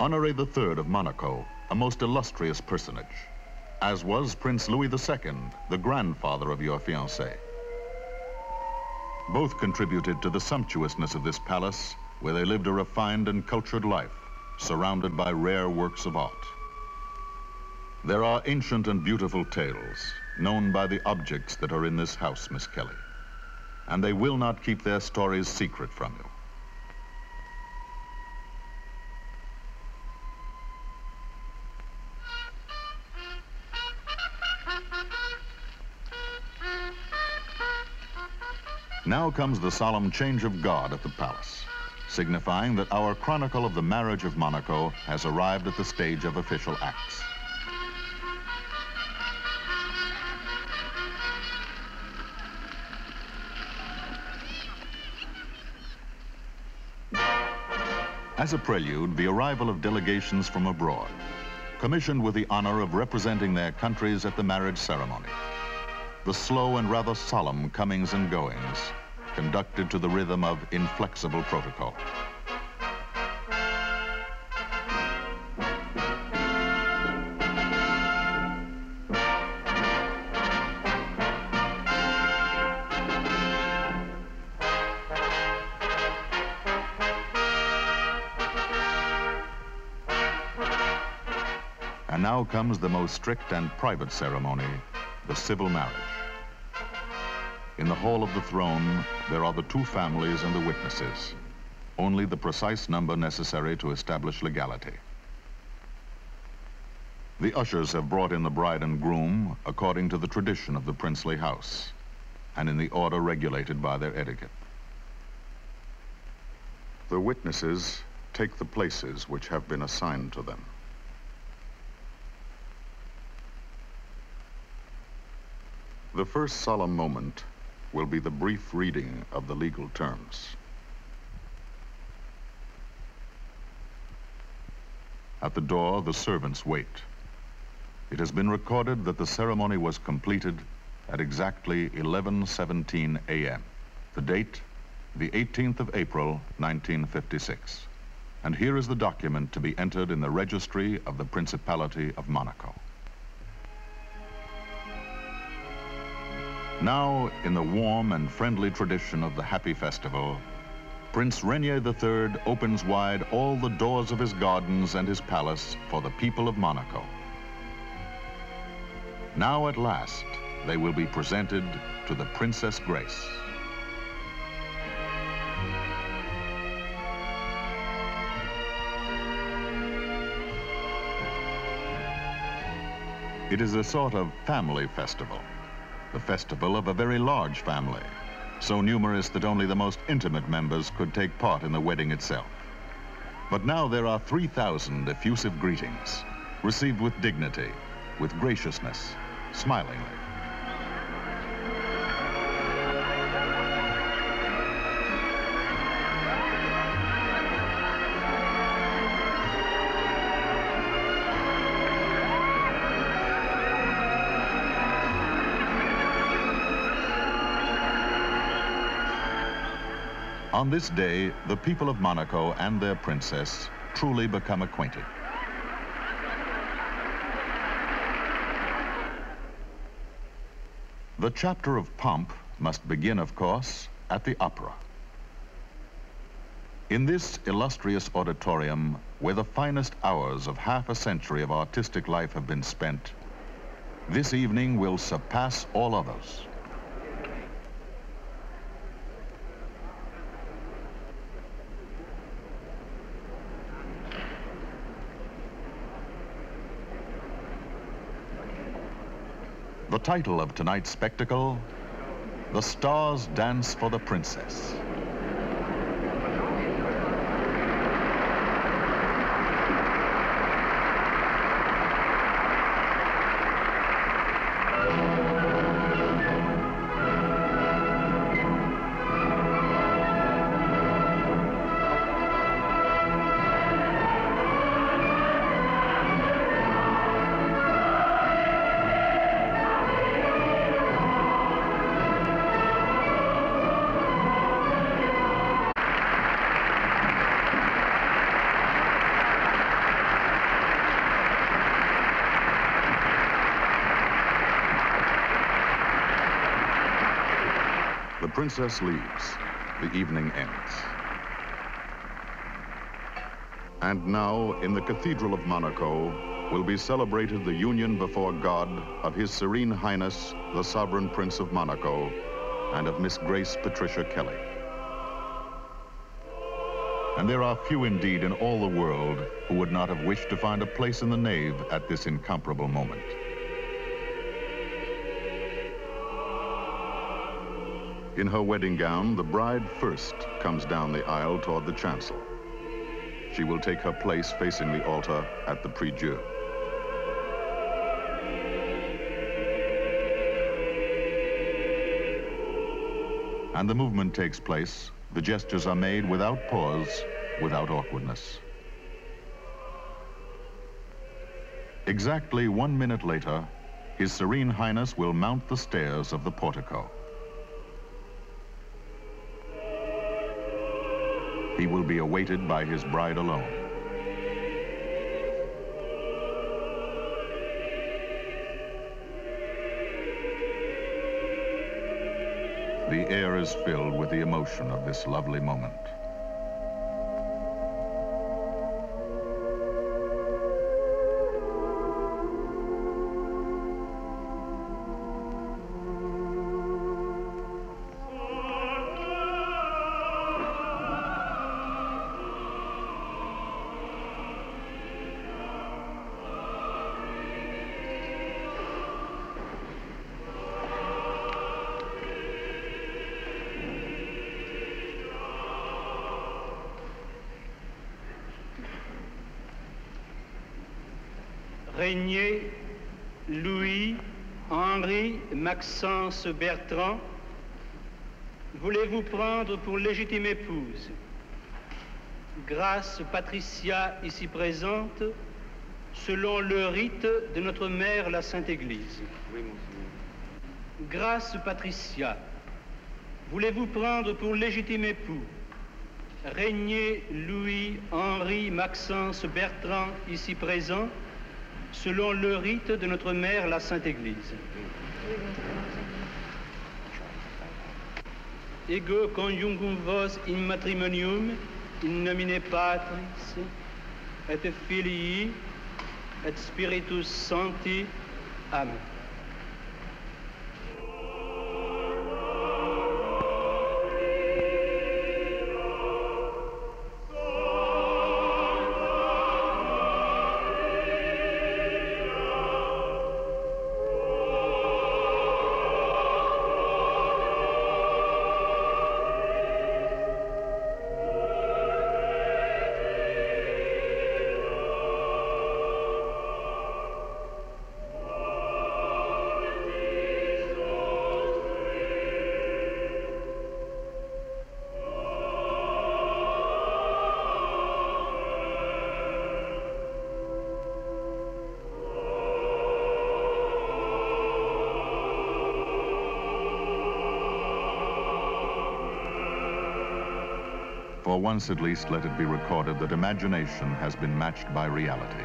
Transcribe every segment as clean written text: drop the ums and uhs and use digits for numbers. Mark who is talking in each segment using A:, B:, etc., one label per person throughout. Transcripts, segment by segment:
A: Honoré III of Monaco, a most illustrious personage, as was Prince Louis II, the grandfather of your fiancée. Both contributed to the sumptuousness of this palace, where they lived a refined and cultured life, surrounded by rare works of art. There are ancient and beautiful tales, known by the objects that are in this house, Miss Kelly, and they will not keep their stories secret from you. Now comes the solemn change of guard at the palace, signifying that our chronicle of the marriage of Monaco has arrived at the stage of official acts. As a prelude, the arrival of delegations from abroad, commissioned with the honor of representing their countries at the marriage ceremony. The slow and rather solemn comings and goings, conducted to the rhythm of inflexible protocol. And now comes the most strict and private ceremony, the civil marriage. In the hall of the throne, there are the two families and the witnesses, only the precise number necessary to establish legality. The ushers have brought in the bride and groom according to the tradition of the princely house, and in the order regulated by their etiquette. The witnesses take the places which have been assigned to them. The first solemn moment will be the brief reading of the legal terms. At the door, the servants wait. It has been recorded that the ceremony was completed at exactly 11:17 a.m. The date, the 18th of April, 1956. And here is the document to be entered in the registry of the Principality of Monaco. Now, in the warm and friendly tradition of the happy festival, Prince Rainier III opens wide all the doors of his gardens and his palace for the people of Monaco. Now, at last, they will be presented to the Princess Grace. It is a sort of family festival. The festival of a very large family, so numerous that only the most intimate members could take part in the wedding itself. But now there are 3,000 effusive greetings, received with dignity, with graciousness, smilingly. On this day, the people of Monaco and their princess truly become acquainted. The chapter of pomp must begin, of course, at the opera. In this illustrious auditorium, where the finest hours of half a century of artistic life have been spent, this evening will surpass all others. The title of tonight's spectacle, The Stars Dance for the Princess. princess leaves, the evening ends. And now, in the Cathedral of Monaco, will be celebrated the union before God of His Serene Highness, the Sovereign Prince of Monaco, and of Miss Grace Patricia Kelly. And there are few indeed in all the world who would not have wished to find a place in the nave at this incomparable moment. In her wedding gown, the bride first comes down the aisle toward the chancel. She will take her place facing the altar at the prie-dieu. And the movement takes place. The gestures are made without pause, without awkwardness. Exactly 1 minute later, His Serene Highness will mount the stairs of the portico. He will be awaited by his bride alone. The air is filled with the emotion of this lovely moment.
B: Régnier, Louis, Henri, Maxence, Bertrand, voulez-vous prendre pour légitime épouse Grâce Patricia, ici présente, selon le rite de notre mère, la Sainte Église. Oui, monseigneur. Grâce Patricia, voulez-vous prendre pour légitime époux Régnier, Louis, Henri, Maxence, Bertrand, ici présent, selon le rite de notre mère, la Sainte Église. Ego conjungum vos in matrimonium, in nomine Patris, et Filii, et Spiritus Sancti. Amen.
A: For once at least, let it be recorded that imagination has been matched by reality.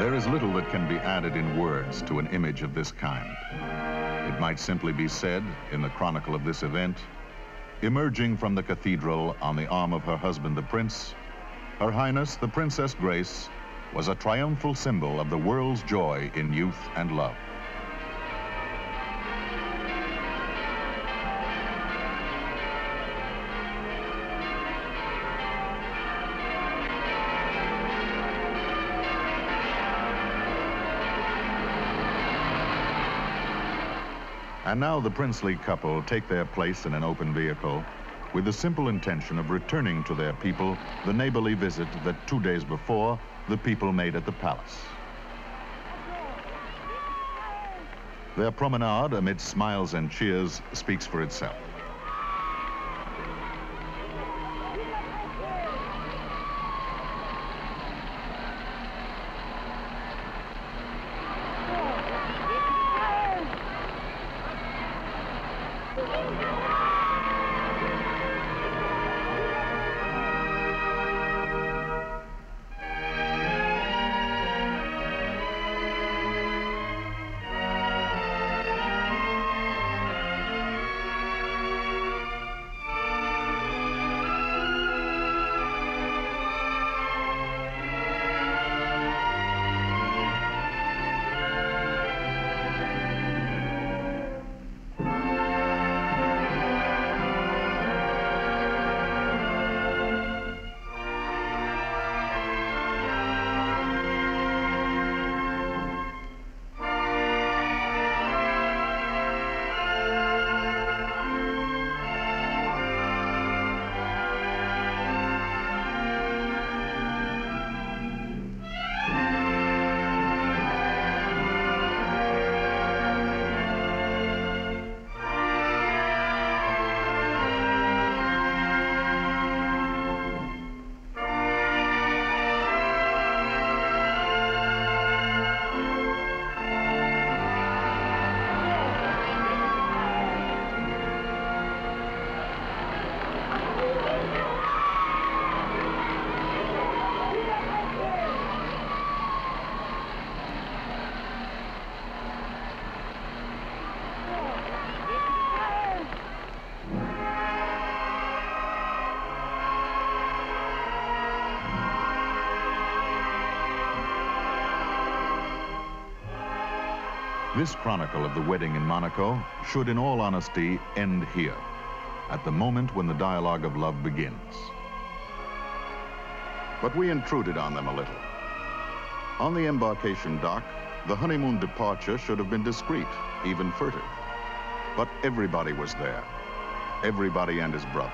A: There is little that can be added in words to an image of this kind. It might simply be said, in the chronicle of this event, emerging from the cathedral on the arm of her husband, the prince, Her Highness, the Princess Grace, was a triumphal symbol of the world's joy in youth and love. And now the princely couple take their place in an open vehicle with the simple intention of returning to their people the neighborly visit that 2 days before the people made at the palace. Their promenade amid smiles and cheers speaks for itself. This chronicle of the wedding in Monaco should, in all honesty, end here, at the moment when the dialogue of love begins. But we intruded on them a little. On the embarkation dock, the honeymoon departure should have been discreet, even furtive. But everybody was there. Everybody and his brother.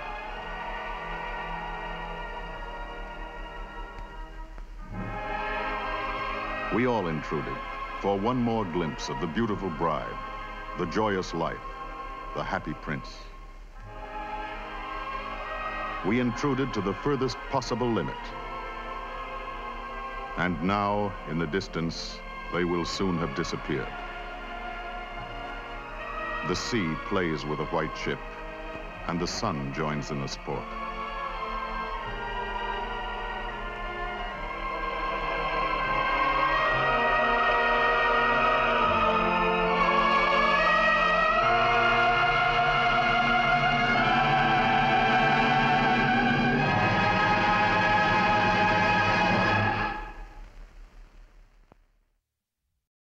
A: We all intruded for one more glimpse of the beautiful bride, the joyous life, the happy prince. We intruded to the furthest possible limit. And now, in the distance, they will soon have disappeared. The sea plays with a white ship, and the sun joins in the sport.